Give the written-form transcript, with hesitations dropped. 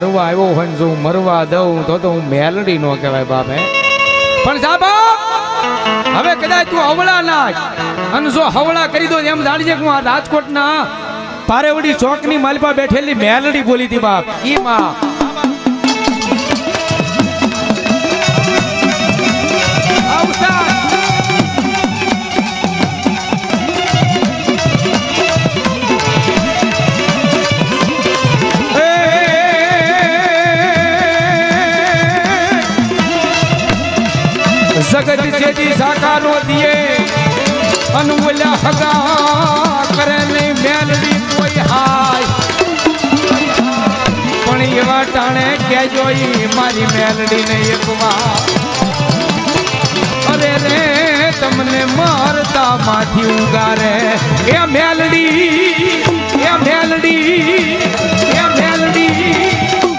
મરવા આવ્યો હોય જો મરવા દઉં તો હું મેલડી નો કહેવાય બાપે પણ સાબા હવે કદાચ તું હવળા નાખ અને જો હવળા કરી દો એમ જાણજે કે હું આ રાજકોટના પારેવડી ચોકની માલપા બેઠેલી મેલડી બોલી હતી બાપ ઈ માં જગત જેથી સાકારો દિયે અનમોલ્યા હગા કરે નહીં મેલડી કોઈ હાય પણ એવા ટાણે કેજો મારી મેલડી ને એકવાર અરે રે તમને મારતા માથી ઉગારે એ મેલડી એ મેલડી એ મેલડી